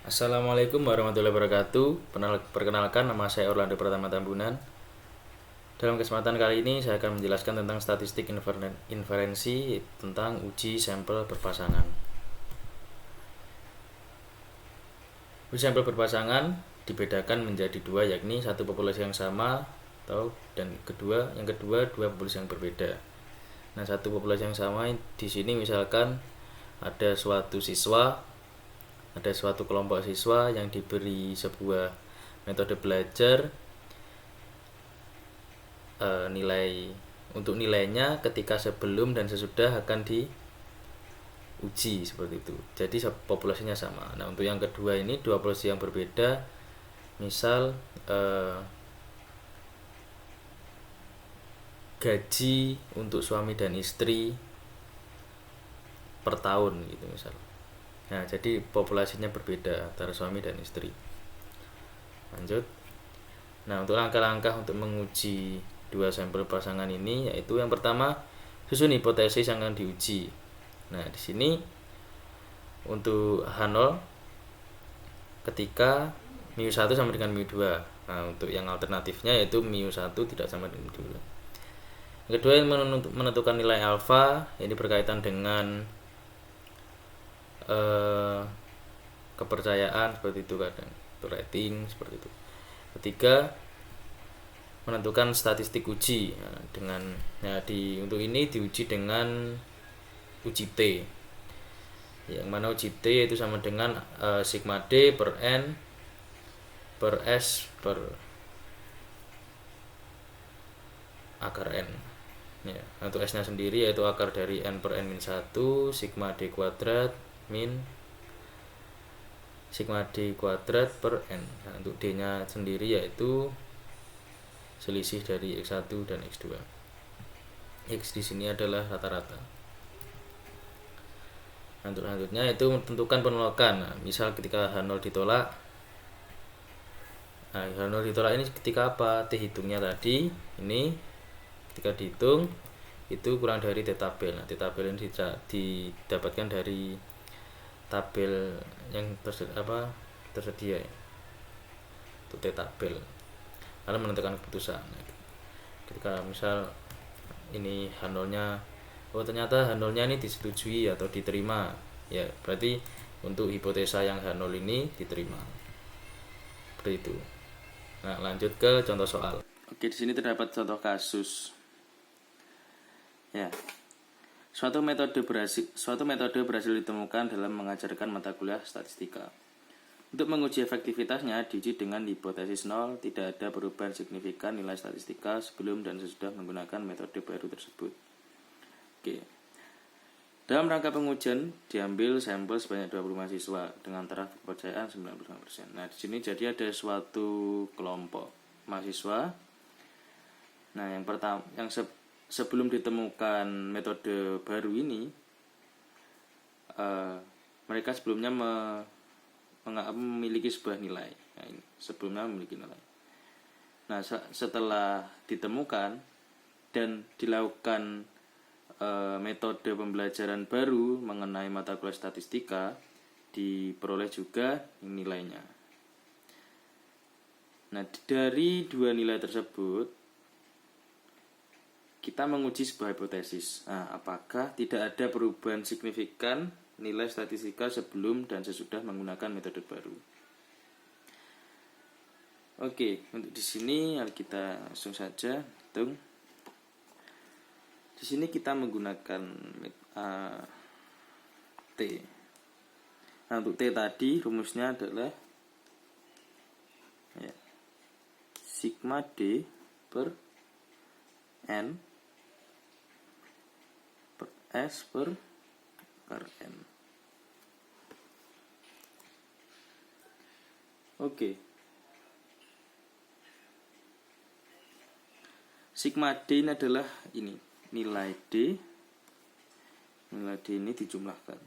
Assalamualaikum warahmatullahi wabarakatuh. Perkenalkan, nama saya Orlando Pratama Tambunan. Dalam kesempatan kali ini saya akan menjelaskan tentang statistik inferensi tentang uji sampel berpasangan. Uji sampel berpasangan dibedakan menjadi dua, yakni satu populasi yang sama dan yang kedua dua populasi yang berbeda. Nah, satu populasi yang sama di sini misalkan ada suatu kelompok siswa yang diberi sebuah metode belajar, nilainya ketika sebelum dan sesudah akan diuji seperti itu. Jadi populasinya sama. Nah, untuk yang kedua ini dua populasi yang berbeda, misal gaji untuk suami dan istri per tahun gitu misal. Nah, jadi populasinya berbeda antara suami dan istri. Lanjut. Nah, untuk langkah-langkah untuk menguji dua sampel pasangan ini yaitu yang pertama, susun hipotesis yang akan diuji. Nah, di sini untuk H0 ketika mu1 sama dengan mu2. Nah, untuk yang alternatifnya yaitu mu1 tidak sama dengan mu2. Yang kedua, yang menentukan nilai alfa, ini berkaitan dengan kepercayaan seperti itu kadang, atau rating seperti itu. Ketiga, menentukan statistik uji. Nah, untuk ini diuji dengan uji T, yang mana uji T itu sama dengan sigma D per N per S per akar N ya. Untuk S nya sendiri yaitu akar dari N per N min 1 sigma D kuadrat min sigma D kuadrat per N. Nah, untuk D nya sendiri yaitu selisih dari X1 dan X2. X di sini adalah rata-rata. Nah, untuk selanjutnya itu tentukan penolakan. Nah, misal ketika H0 ditolak. Nah, H0 ditolak ini ketika apa? T hitungnya tadi ini ketika dihitung itu kurang dari T tabel. Nah, T tabel ini didapatkan dari tabel yang tersedia ya. Itu T tabel. Lalu menentukan keputusan. Ketika misal ini H0 nya ternyata H0 nya ini disetujui atau diterima, ya berarti untuk hipotesa yang H0 ini diterima. Seperti itu. Nah, lanjut ke contoh soal. Oke, di sini terdapat contoh kasus. Ya. Suatu metode berhasil ditemukan dalam mengajarkan mata kuliah statistika. Untuk menguji efektivitasnya diuji dengan hipotesis 0, tidak ada perubahan signifikan nilai statistika sebelum dan sesudah menggunakan metode baru tersebut. Oke. Dalam rangka pengujian diambil sampel sebanyak 20 mahasiswa dengan taraf kepercayaan 95%. Nah, di sini jadi ada suatu kelompok mahasiswa. Nah, yang pertama sebelum ditemukan metode baru ini mereka sebelumnya memiliki sebuah nilai. Nah, ini sebelumnya memiliki nilai. Nah, setelah ditemukan dan dilakukan metode pembelajaran baru mengenai mata kuliah statistika, diperoleh juga nilainya. Nah, dari dua nilai tersebut kita menguji sebuah hipotesis. Nah, apakah tidak ada perubahan signifikan nilai statistika sebelum dan sesudah menggunakan metode baru? Oke, untuk di sini kita langsung saja hitung. Di sini kita menggunakan T. Nah, untuk T tadi rumusnya adalah ya, sigma D per N per S per akar N. Oke. Sigma D ini adalah ini, nilai D ini dijumlahkan.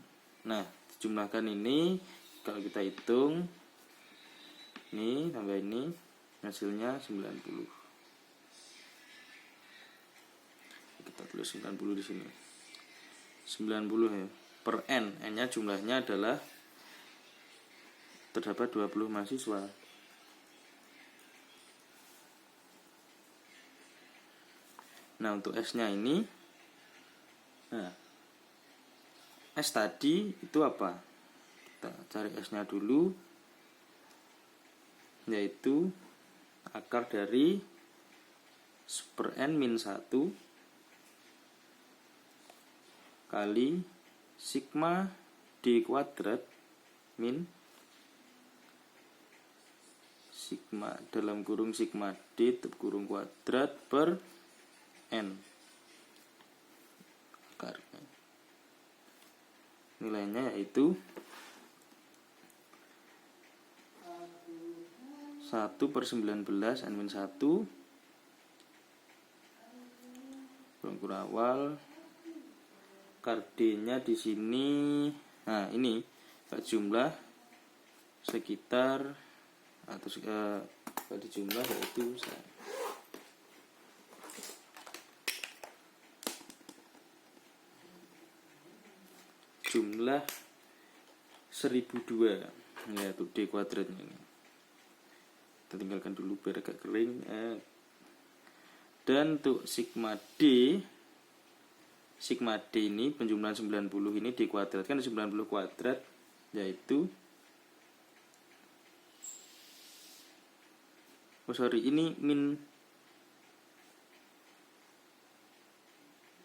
Nah, dijumlahkan ini kalau kita hitung ini tambah ini hasilnya 90. Kita tulis 90 di sini. 90 ya. Per N nya jumlahnya adalah terdapat 20 mahasiswa. Nah, untuk S-nya ini, nah, S tadi itu apa? Kita cari S-nya dulu, yaitu akar dari super N min 1 kali sigma D kuadrat min sigma dalam kurung sigma D tutup kurung kuadrat per N. Akarnya nilainya yaitu 1/19 N min 1 kurung awal. Akar D-nya di sini, nah ini jumlah sekitar atau di jumlah yaitu jumlah 1002, yaitu D kuadratnya ini. Kita tinggalkan dulu biar agak kering. Dan untuk sigma D ini penjumlahan 90 ini dikuadratkan 90 kuadrat, yaitu ini min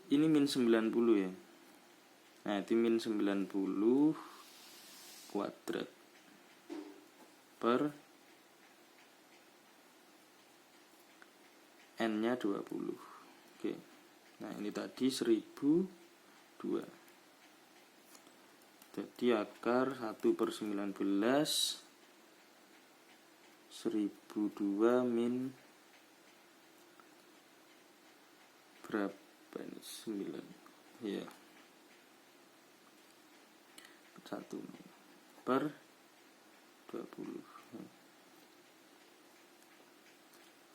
90 ya. Nah, itu min 90 kuadrat per N-nya 20. Oke. Nah, ini tadi 1002. Jadi akar 1/19 1002 min berapa ini? 9. Ya. 1 per 20.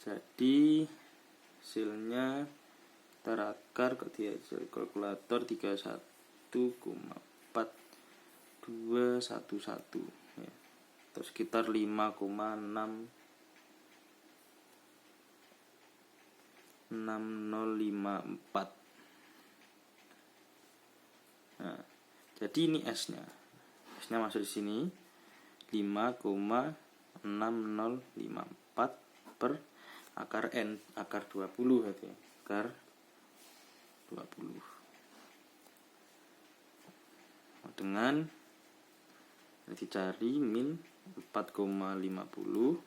Jadi hasilnya terakar ke kalkulator 31,4211 ya. Terus sekitar 5,6054. Nah, jadi ini S-nya. S-nya masuk di sini 5,6054 per akar N, akar 20 berarti. Akar 20. Dengan dicari min 4,50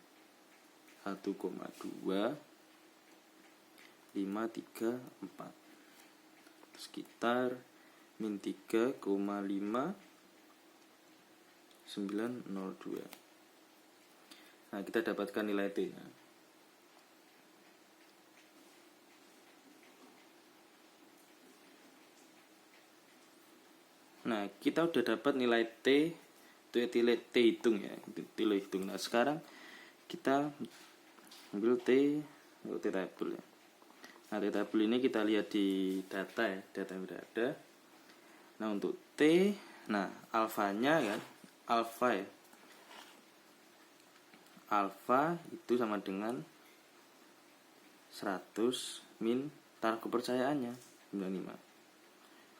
1,2 534 sekitar min 3,5902. Nah, kita dapatkan nilai T -nya. Nah, kita udah dapat nilai T, itu nilai T hitung ya, nilai hitung. Nah, sekarang kita ambil T tabel ya. Nah, T tabel ini kita lihat di data ya, data yang berada. Nah, untuk T, nah alfanya kan, alfa ya. Alfa itu sama dengan 100 min taraf kepercayaannya 95.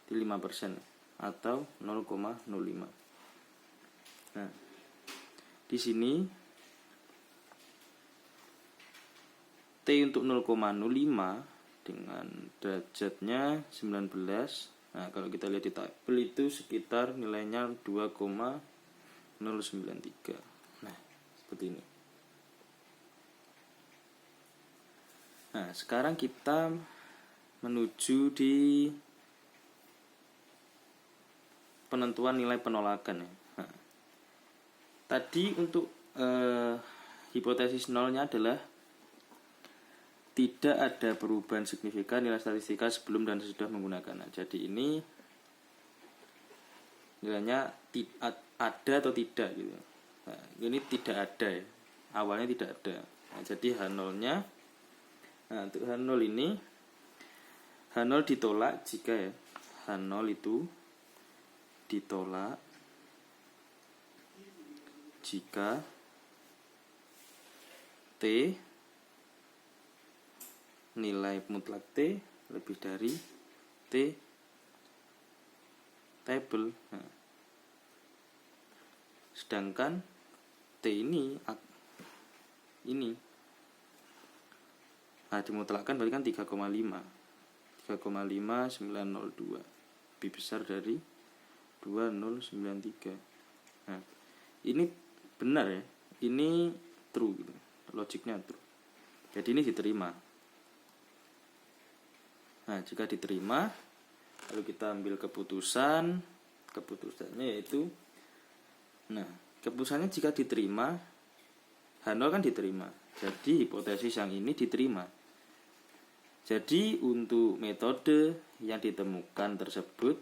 Itu 5%. Atau 0,05. Nah, di sini T untuk 0,05 dengan derajatnya 19. Nah, kalau kita lihat di tabel itu sekitar nilainya 2,093. Nah, seperti ini. Nah, sekarang kita menuju di penentuan nilai penolakan ya. Nah, tadi untuk hipotesis nolnya adalah tidak ada perubahan signifikan nilai statistika sebelum dan sesudah menggunakan. Nah, jadi ini nilainya ada atau tidak gitu. Nah, ini tidak ada ya. Awalnya tidak ada. Nah, jadi H0-nya, nah untuk H0 ini, H0 ditolak jika ya H0 itu ditolak jika T nilai mutlak T lebih dari T table. Nah, sedangkan T ini dimutlakkan berarti kan 3,5902 lebih besar dari 2093. Nah, ini benar ya, ini true gitu. Logiknya true. Jadi ini diterima. Nah, jika diterima, lalu kita ambil keputusannya yaitu, nah, keputusannya jika diterima, H0 kan diterima. Jadi hipotesis yang ini diterima. Jadi untuk metode yang ditemukan tersebut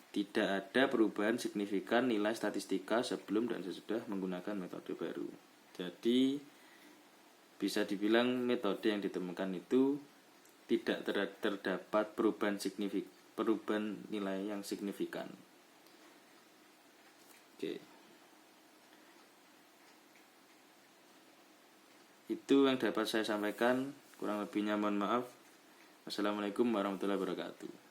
tidak ada perubahan signifikan nilai statistika sebelum dan sesudah menggunakan metode baru. Jadi bisa dibilang metode yang ditemukan itu tidak terdapat perubahan nilai yang signifikan. Oke. Itu yang dapat saya sampaikan. Kurang lebihnya mohon maaf. Assalamualaikum warahmatullahi wabarakatuh.